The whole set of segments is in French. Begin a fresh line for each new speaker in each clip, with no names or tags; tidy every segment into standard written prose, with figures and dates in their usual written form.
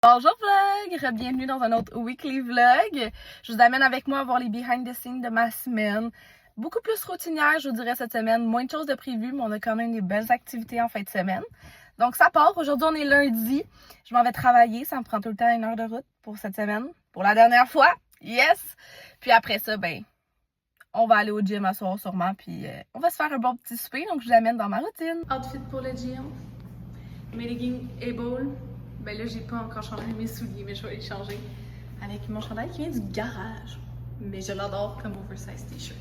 Bonjour vlog, bienvenue dans un autre weekly vlog. Je vous amène avec moi à voir les behind the scenes de ma semaine. Beaucoup plus routinière, je vous dirais, cette semaine. Moins de choses de prévues, mais on a quand même des belles activités en fin de semaine. Donc ça part, aujourd'hui on est lundi. Je m'en vais travailler, ça me prend tout le temps 1 heure de route pour cette semaine. Pour la dernière fois, yes! Puis après ça, on va aller au gym à soir sûrement, puis on va se faire un bon petit souper, donc je vous amène dans ma routine. Outfit pour le gym, mes leggings Able. Ben là, j'ai pas encore changé mes souliers, mais je vais les changer avec mon chandail qui vient du garage. Mais je l'adore comme oversize t-shirt.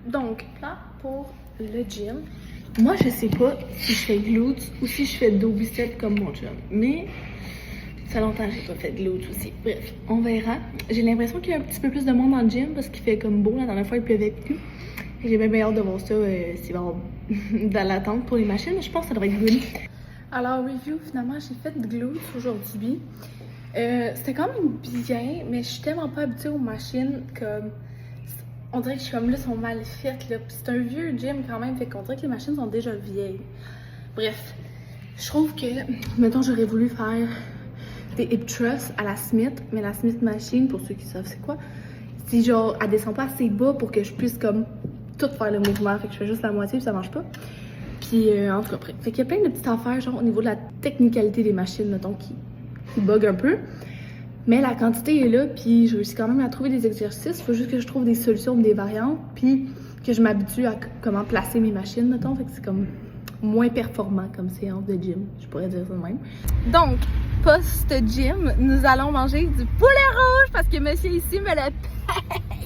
Donc, là, pour le gym, moi, je sais pas si je fais glutes ou si je fais dos biceps comme mon chum. Mais ça fait longtemps que j'ai pas fait de glutes aussi. Bref, on verra. J'ai l'impression qu'il y a un petit peu plus de monde dans le gym parce qu'il fait comme beau. La dernière fois, il pleuvait plus. Et j'ai bien hâte de voir ça s'il va y avoir dans l'attente pour les machines. Je pense que ça devrait être good. Alors, review, finalement, j'ai fait de glutes aujourd'hui. C'était quand même bien, mais je suis tellement pas habituée aux machines comme... On dirait que je suis comme là, sont mal faites, là. Puis c'est un vieux gym quand même, fait qu'on dirait que les machines sont déjà vieilles. Bref, je trouve que, mettons, j'aurais voulu faire des hip thrusts à la Smith, mais la Smith machine, pour ceux qui savent c'est quoi, c'est genre, elle descend pas assez bas pour que je puisse comme tout faire le mouvement, fait que je fais juste la moitié puis ça marche pas. Puis en tout cas, après. Fait qu'il y a plein de petites affaires, genre au niveau de la technicalité des machines, mettons, qui bug un peu. Mais la quantité est là, puis je réussis quand même à trouver des exercices. Il faut juste que je trouve des solutions, des variantes, puis que je m'habitue à comment placer mes machines, mettons. Fait que c'est comme moins performant comme séance de gym, je pourrais dire ça de même. Donc, post-gym, nous allons manger du poulet rouge parce que monsieur ici me le paye.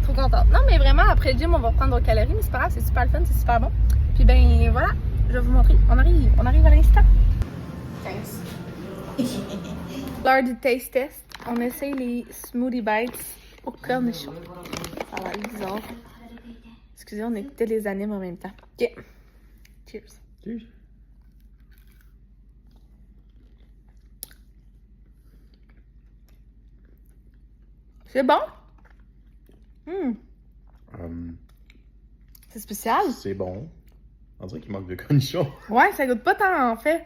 Trop contente. Non, mais vraiment, après le gym, on va reprendre nos calories, mais c'est pas grave, c'est super le fun, c'est super bon. Puis ben voilà, je vais vous montrer. On arrive à l'instant. Thanks. L'heure du taste test. On essaye les smoothie bites au cornichon. Ça a l'air bizarre. Excusez, on écoutait les animes en même temps. Ok. Cheers.
Cheers.
C'est bon? C'est
C'est
spécial?
C'est bon. On dirait qu'il manque de cornichons.
Ouais, ça goûte pas tant en fait.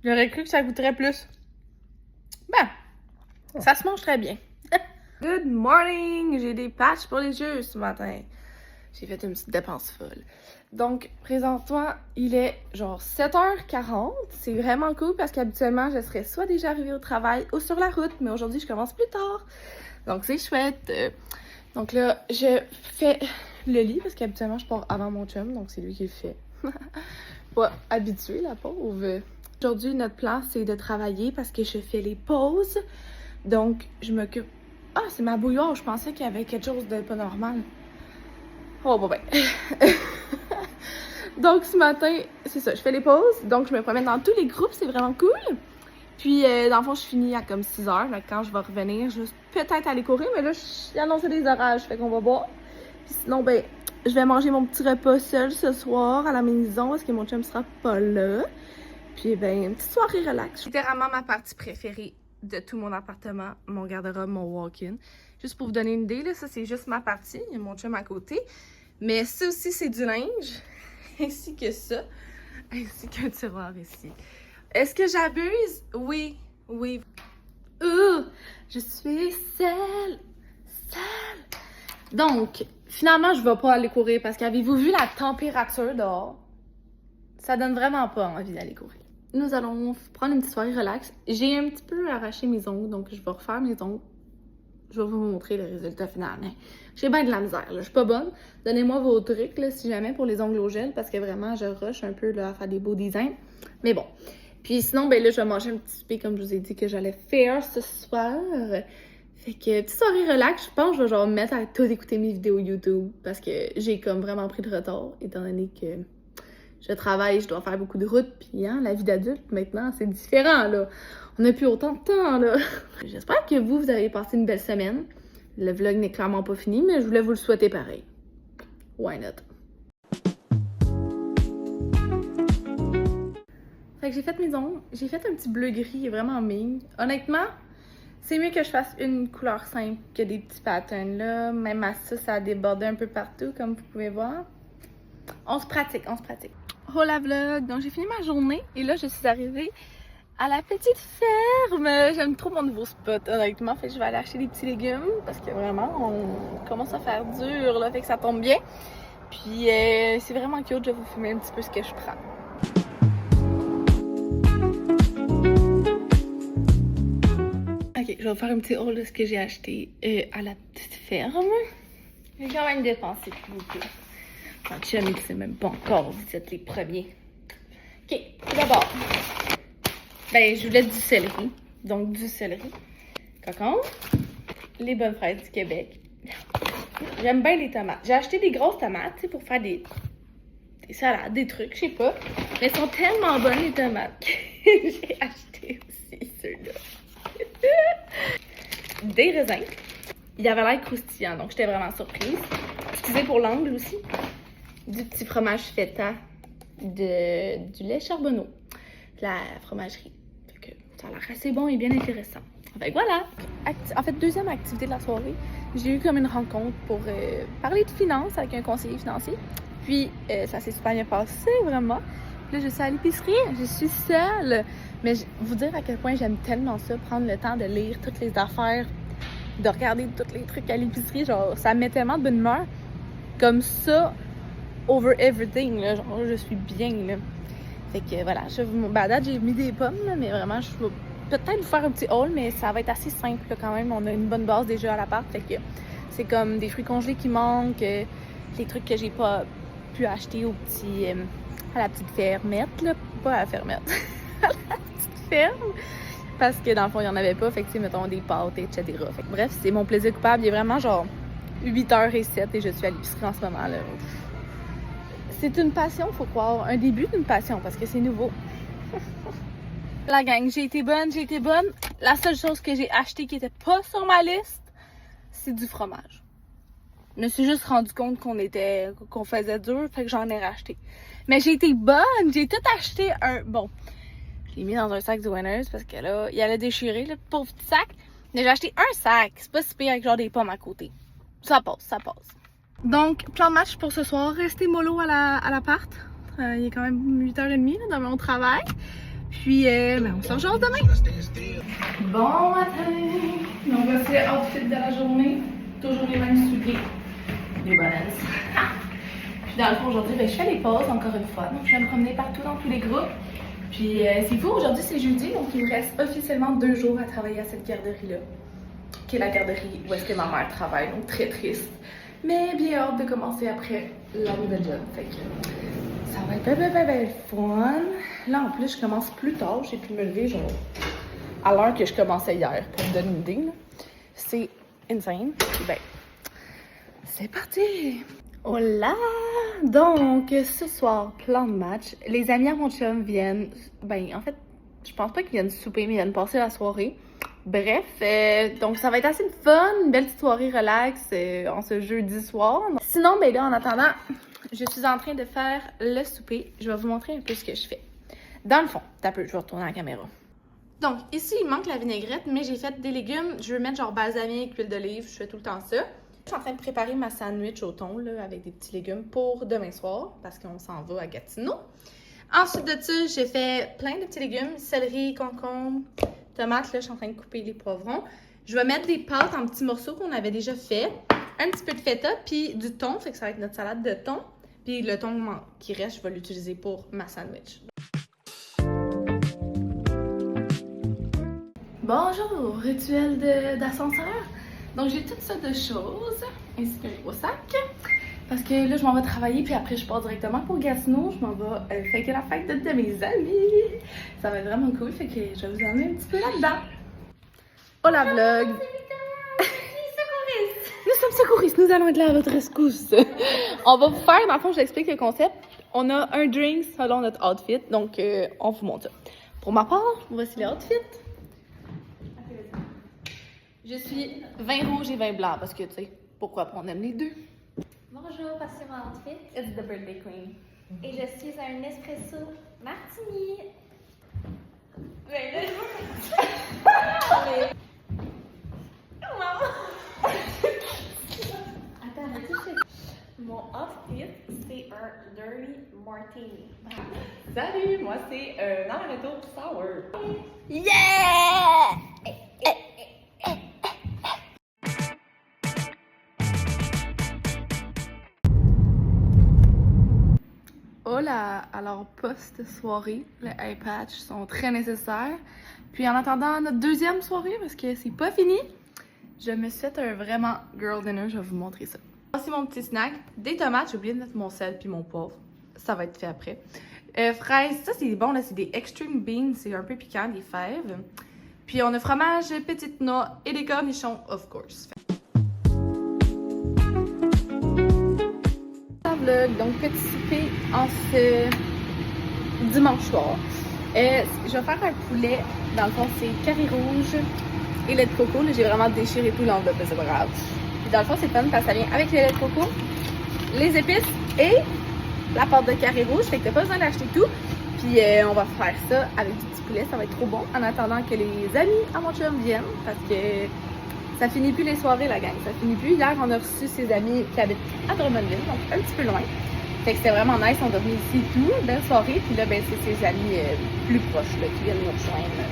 J'aurais cru que ça goûterait plus. Ben, ça se mange très bien. Good morning! J'ai des patchs pour les yeux ce matin. J'ai fait une petite dépense folle. Donc, présentement, il est genre 7h40. C'est vraiment cool parce qu'habituellement, je serais soit déjà arrivée au travail ou sur la route, mais aujourd'hui, je commence plus tard. Donc, c'est chouette. Donc là, je fais le lit parce qu'habituellement, je pars avant mon chum, donc c'est lui qui le fait. Pas habitué, la pauvre. Aujourd'hui, notre plan, c'est de travailler parce que je fais les pauses. Donc, je m'occupe... Ah, c'est ma bouilloire. Je pensais qu'il y avait quelque chose de pas normal. Oh, bon ben. Donc, ce matin, c'est ça. Je fais les pauses. Donc, je me promène dans tous les groupes. C'est vraiment cool. Puis, dans le fond, je finis à comme 6h. Donc, quand je vais revenir, juste peut-être aller courir. Mais là, j'ai annoncé des orages. Fait qu'on va voir. Puis sinon, ben, je vais manger mon petit repas seul ce soir à la maison parce que mon chum sera pas là. Puis, ben, une petite soirée relax. Littéralement ma partie préférée de tout mon appartement, mon garde-robe, mon walk-in. Juste pour vous donner une idée, là, ça, c'est juste ma partie. Il y a mon chum à côté. Mais ça aussi, c'est du linge. Ainsi que ça. Ainsi qu'un tiroir ici. Est-ce que j'abuse? Oui. Oui. Je suis seule. Donc, finalement, je vais pas aller courir parce qu'avez-vous vu la température dehors? Ça donne vraiment pas envie d'aller courir. Nous allons prendre une petite soirée relax. J'ai un petit peu arraché mes ongles, donc je vais refaire mes ongles. Je vais vous montrer le résultat final. J'ai bien de la misère, là. Je suis pas bonne. Donnez-moi vos trucs, là, si jamais, pour les ongles au gel, parce que vraiment, je rush un peu là, à faire des beaux designs. Mais bon. Puis sinon, ben là, je vais manger un petit souper, comme je vous ai dit que j'allais faire ce soir. Fait que, petite soirée relax, je pense que je vais genre me mettre à tout écouter mes vidéos YouTube, parce que j'ai comme vraiment pris de retard, étant donné que je travaille, je dois faire beaucoup de routes, puis hein, la vie d'adulte, maintenant, c'est différent, là. On n'a plus autant de temps, là. J'espère que vous avez passé une belle semaine. Le vlog n'est clairement pas fini, mais je voulais vous le souhaiter pareil. Why not? Fait que j'ai fait mes ongles. J'ai fait un petit bleu-gris, il est vraiment mignon. Honnêtement, c'est mieux que je fasse une couleur simple que des petits patterns, là. Même à ça, ça a débordé un peu partout, comme vous pouvez voir. On se pratique. Hola vlog! Donc j'ai fini ma journée et là je suis arrivée à la petite ferme. J'aime trop mon nouveau spot, honnêtement. Fait que je vais aller acheter des petits légumes parce que vraiment, on commence à faire dur, là. Fait que ça tombe bien. Puis c'est vraiment cute. Je vais vous filmer un petit peu ce que je prends. Ok, je vais vous faire un petit haul de ce que j'ai acheté à la petite ferme. J'ai quand même dépensé beaucoup. Mon chum, il sait même pas encore. Vous êtes les premiers. Ok, tout d'abord. Ben, je voulais du céleri. Donc, du céleri. Cocon. Les bonnes fraises du Québec. J'aime bien les tomates. J'ai acheté des grosses tomates, tu sais, pour faire des salades, des trucs, je sais pas. Mais elles sont tellement bonnes, les tomates, que j'ai acheté aussi ceux-là. Des raisins. Il avait l'air croustillant, donc j'étais vraiment surprise. Excusez pour l'angle aussi. Du petit fromage feta, du lait charbonneau, de la fromagerie. Fait que ça a l'air assez bon et bien intéressant. Fait que voilà. En fait, deuxième activité de la soirée, j'ai eu comme une rencontre pour parler de finances avec un conseiller financier. Puis ça s'est super bien passé, vraiment. Puis là, je suis à l'épicerie, je suis seule. Mais vous dire à quel point j'aime tellement ça, prendre le temps de lire toutes les affaires, de regarder tous les trucs à l'épicerie, genre ça me met tellement de bonne humeur. Comme ça, over everything, là, genre je suis bien, là. Fait que voilà, à date j'ai mis des pommes, là, mais vraiment je vais peut-être vous faire un petit haul, mais ça va être assez simple là, quand même. On a une bonne base déjà à l'appart, fait que c'est comme des fruits congelés qui manquent, les trucs que j'ai pas pu acheter à la petite fermette, là, pas à la fermette, à la petite ferme. Parce que dans le fond, il n'y en avait pas. Fait que, tu sais, mettons des pâtes, etc. Fait que, bref, c'est mon plaisir coupable. Il est vraiment genre 8h07 et je suis à l'épicerie en ce moment. Là. C'est une passion, faut croire. Un début d'une passion parce que c'est nouveau. La gang, j'ai été bonne. La seule chose que j'ai acheté qui était pas sur ma liste, c'est du fromage. Je me suis juste rendu compte qu'on faisait dur, fait que j'en ai racheté. Mais j'ai été bonne. J'ai tout acheté bon. Je l'ai mis dans un sac du Winners parce que là, il allait déchirer, le pauvre petit sac. Mais j'ai acheté un sac. C'est pas si pire avec genre des pommes à côté. Ça passe. Donc, plan de match pour ce soir. Rester mollo à l'appart. Il est quand même 8h30 là, dans mon travail. Puis, on se rejoint demain. Bon matin. Donc, voici le outfit de la journée. Toujours les mêmes souliers. Les bonnes. Puis, dans le fond, aujourd'hui, je fais les pauses encore une fois. Donc, je vais me promener partout dans tous les groupes. Puis c'est fou, aujourd'hui c'est jeudi, donc il me reste officiellement 2 jours à travailler à cette garderie-là, qui est la garderie où est-ce que ma mère travaille, donc très triste. Mais bien hâte de commencer après la nouvelle job, fait que ça va être ben fun. Là en plus je commence plus tard, j'ai pu me lever genre à l'heure que je commençais hier, pour me donner une idée. C'est insane, puis ben c'est parti! Oh là! Donc, ce soir, plan de match. Les amis à mon chum viennent... Ben, en fait, je pense pas qu'ils viennent souper, mais ils viennent passer la soirée. Bref, donc ça va être assez fun, une belle petite soirée relax en ce jeudi soir. Sinon, ben là, en attendant, je suis en train de faire le souper. Je vais vous montrer un peu ce que je fais. Dans le fond, t'as peu, je vais retourner la caméra. Donc, ici, il manque la vinaigrette, mais j'ai fait des légumes. Je veux mettre genre balsamique, huile d'olive, je fais tout le temps ça. Je suis en train de préparer ma sandwich au thon là, avec des petits légumes pour demain soir parce qu'on s'en va à Gatineau. Ensuite de ça, j'ai fait plein de petits légumes, céleri, concombre, tomates. Là, je suis en train de couper les poivrons. Je vais mettre des pâtes en petits morceaux qu'on avait déjà fait, un petit peu de feta, puis du thon, fait que ça va être notre salade de thon. Puis le thon qui reste, je vais l'utiliser pour ma sandwich. Bonjour, rituel d'ascenseur. Donc, j'ai toutes sortes de choses, ainsi qu'un gros sac. Parce que là, je m'en vais travailler, puis après, je pars directement pour Gatineau. Je m'en vais fêter la fête de mes amis. Ça va être vraiment cool, fait que je vais vous emmener un petit peu là-dedans. Hola, vlog! Nous sommes secouristes, nous allons être là à votre rescousse. On va vous faire, dans le fond, je l'explique le concept. On a un drink selon notre outfit, donc on vous montre ça. Pour ma part, voici l'outfit. Je suis vin rouge et vin blanc parce que, tu sais, pourquoi pas, on aime les deux.
Bonjour, voici mon outfit.
It's the birthday queen.
Et je suis un espresso martini. Ben là, Attends, mais tu sais, mon outfit, c'est un dirty martini.
Salut, moi c'est un amaretto sour.
Yeah! Hola! Alors, post-soirée, les eye patch sont très nécessaires. Puis en attendant notre deuxième soirée, parce que c'est pas fini, je me suis fait un vraiment girl dinner, je vais vous montrer ça. Voici mon petit snack, des tomates, j'ai oublié de mettre mon sel puis mon poivre. Ça va être fait après. Fraises, ça c'est bon, là, c'est des extreme beans, c'est un peu piquant, des fèves. Puis on a fromage, petites noix et des cornichons, of course. Vlog, donc petit souper en ce dimanche soir. Je vais faire un poulet, dans le fond c'est curry rouge et lait de coco. J'ai vraiment déchiré tout l'enveloppe, mais c'est pas grave. Puis dans le fond c'est fun parce que ça vient avec le lait de coco, les épices et la pâte de curry rouge, fait que t'as pas besoin d'acheter tout. Puis on va faire ça avec du petit poulet, ça va être trop bon en attendant que les amis à mon chum viennent parce que ça finit plus les soirées la gang, ça finit plus. Hier on a reçu ses amis qui habitent à Drummondville, donc un petit peu loin. Fait que c'était vraiment nice, on dormait ici et tout, belle soirée. Puis là ben c'est ses amis plus proches là, qui viennent nous rejoindre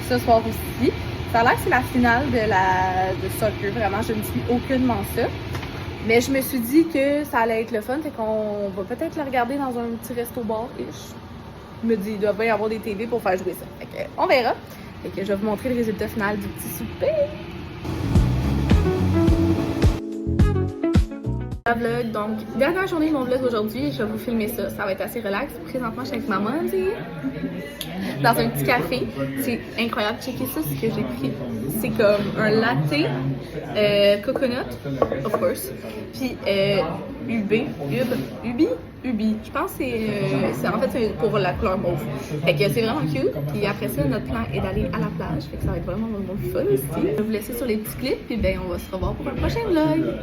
ce soir aussi. Ça a l'air que c'est la finale de soccer, vraiment je ne suis aucunement ça. Mais je me suis dit que ça allait être le fun, fait qu'on va peut-être le regarder dans un petit resto-bar-ish. Je me dis, il doit bien y avoir des TV pour faire jouer ça. Fait que, on verra. Fait que je vais vous montrer le résultat final du petit souper. Vlog, donc dernière journée de mon vlog aujourd'hui, je vais vous filmer ça, ça va être assez relax. Présentement je suis avec maman dans un petit café, c'est incroyable, checkez ça ce que j'ai pris, c'est comme un latte coconut, of course, puis ubi, je pense que c'est en fait c'est pour la couleur mauve, fait que c'est vraiment cute. Puis après ça notre plan est d'aller à la plage, fait que ça va être vraiment fun ici. Je vais vous laisser sur les petits clips, puis ben on va se revoir pour un prochain vlog.